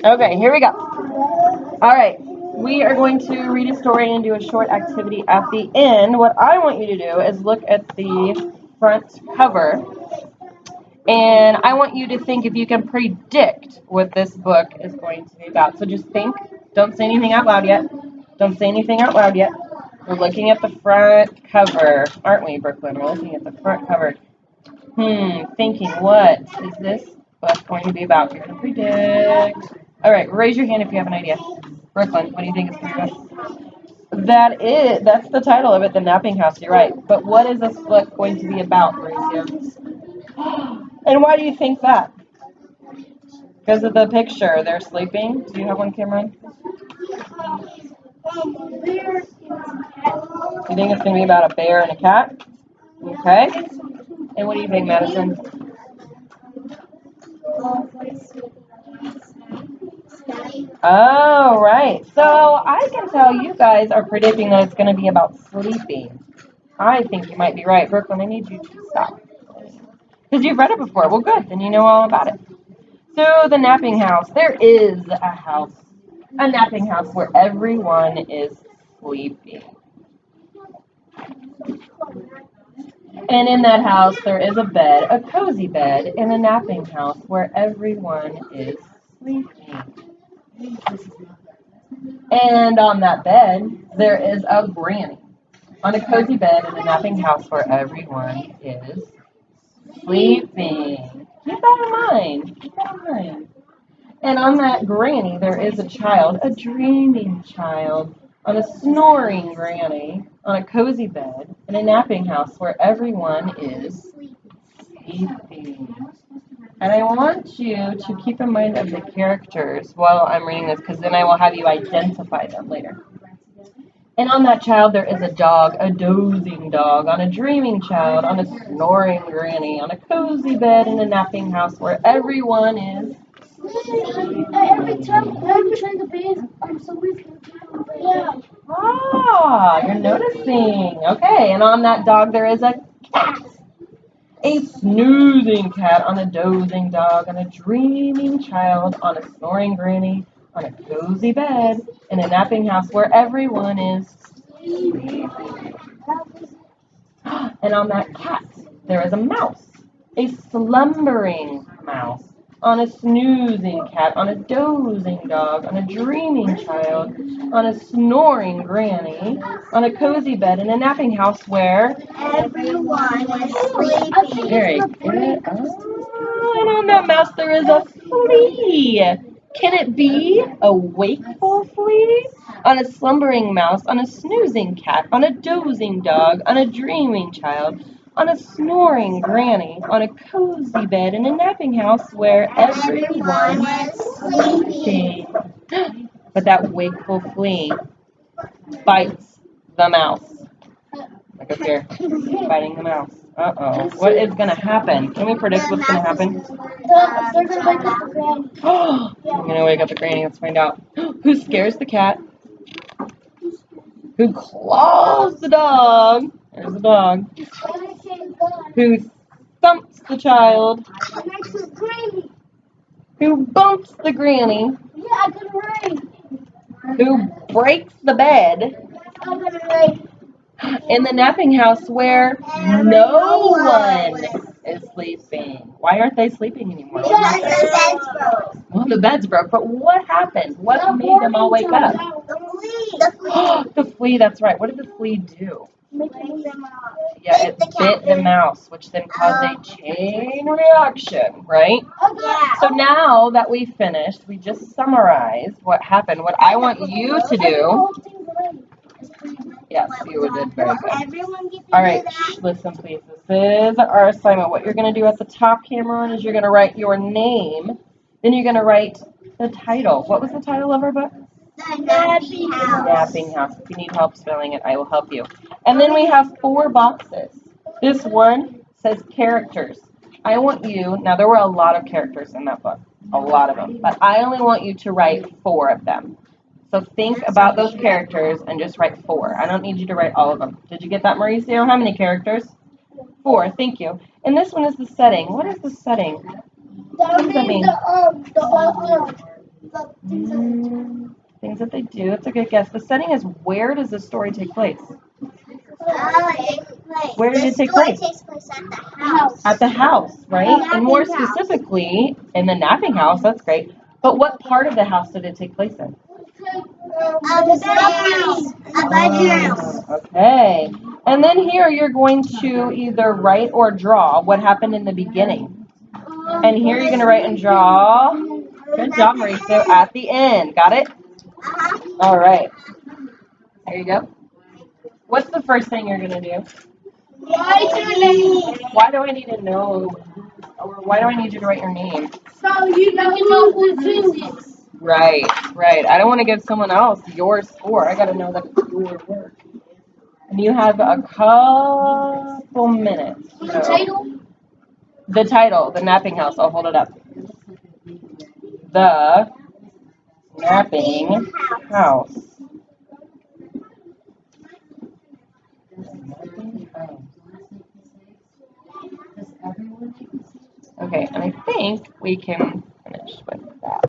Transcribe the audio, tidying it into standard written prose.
Okay, here we go. All right, we are going to read a story and do a short activity at the end. What I want you to do is look at the front cover, and I want you to think if you can predict what this book is going to be about. So just think. Don't say anything out loud yet. Don't say anything out loud yet. We're looking at the front cover, aren't we, Brooklyn? We're looking at the front cover. Thinking, what is this book going to be about? You're going to predict. All right, raise your hand if you have an idea. Brooklyn, what do you think it's going to be about? That's the title of it, The Napping House. You're right. But what is this book going to be about, Mauricio? And why do you think that? Because of the picture. They're sleeping. Do you have one, Cameron? You think it's going to be about a bear and a cat? Okay. And what do you think, Madison? Oh, right. So I can tell you guys are predicting that it's going to be about sleeping. I think you might be right. Brooklyn, I need you to stop. Because you've read it before. Well, good. Then you know all about it. So the napping house. There is a napping house where everyone is sleeping. And in that house, there is a bed, a cozy bed, in a napping house where everyone is sleeping. And on that bed, there is a granny. On a cozy bed in a napping house where everyone is sleeping. Keep that in mind. Keep that in mind. And on that granny, there is a child, a dreaming child, on a snoring granny, on a cozy bed, in a napping house where everyone is sleeping. And I want you to keep in mind of the characters while I'm reading this, because then I will have you identify them later. And on that child, there is a dog, a dozing dog, on a dreaming child, on a snoring granny, on a cozy bed in a napping house where everyone is. Every time the bed, I'm so weak. Yeah. Ah, you're noticing. Okay, and on that dog, there is a cat. A snoozing cat, on a dozing dog, on a dreaming child, on a snoring granny, on a cozy bed, in a napping house where everyone is sleeping. And on that cat, there is a mouse, a slumbering mouse, on a snoozing cat, on a dozing dog, on a dreaming child, on a snoring granny, on a cozy bed, in a napping house where Everyone is sleeping. very good. Oh, and on that mouse there is a flea. Can it be a wakeful flea? On a slumbering mouse, on a snoozing cat, on a dozing dog, on a dreaming child, on a snoring granny, on a cozy bed in a napping house where everyone is sleeping. But that wakeful flea bites the mouse. Look up here, biting the mouse. Uh-oh. What is going to happen? Can we predict what's going to happen? They're gonna wake up the granny. I'm going to wake up the granny. Let's find out. Who scares the cat? Who claws the dog? There's the dog. Who thumps the child? Who bumps the granny? Yeah, I got it right. Who breaks the bed? I got it right. In the napping house where no one is sleeping. Why aren't they sleeping anymore? Well, the bed's broke, but what happened? What made them all wake up? The flea, that's right. What did the flea do? Yeah, it bit the mouse, which then caused a chain reaction, right? So now that we finished, we just summarized what happened. What I want you to do. Yes, you did very good. All right, listen, please. This is our assignment. What you're going to do at the top, Cameron, is you're going to write your name. Then you're going to write the title. What was the title of our book? The Napping House. Napping House. If you need help spelling it, I will help you. And then we have 4 boxes. This one says characters. I want you, now there were a lot of characters in that book, a lot of them, but I only want you to write 4 of them. So think about those characters and just write 4. I don't need you to write all of them. Did you get that, Mauricio? How many characters? 4. Thank you. And this one is the setting. What is the setting? What does that mean? Things that they do. That's a good guess. The setting is, where does the story take place? Where did it take place? The story takes place at the house. At the house, right? The And more napping house. specifically, in the napping house. That's great. But what part of the house did it take place in? A bedroom. Okay. And then here you're going to either write or draw what happened in the beginning. And here you're going to write and draw. Good job, Mauricio. At the end. Got it? All right. There you go. What's the first thing you're going to do? Why do I need to know? Or why do I need you to write your name? So you know who it is. Right. I don't want to give someone else your score. I got to know that it's your work. And you have a couple minutes. So. The title, The Napping House. I'll hold it up. The Napping House. Okay, and I think we can finish with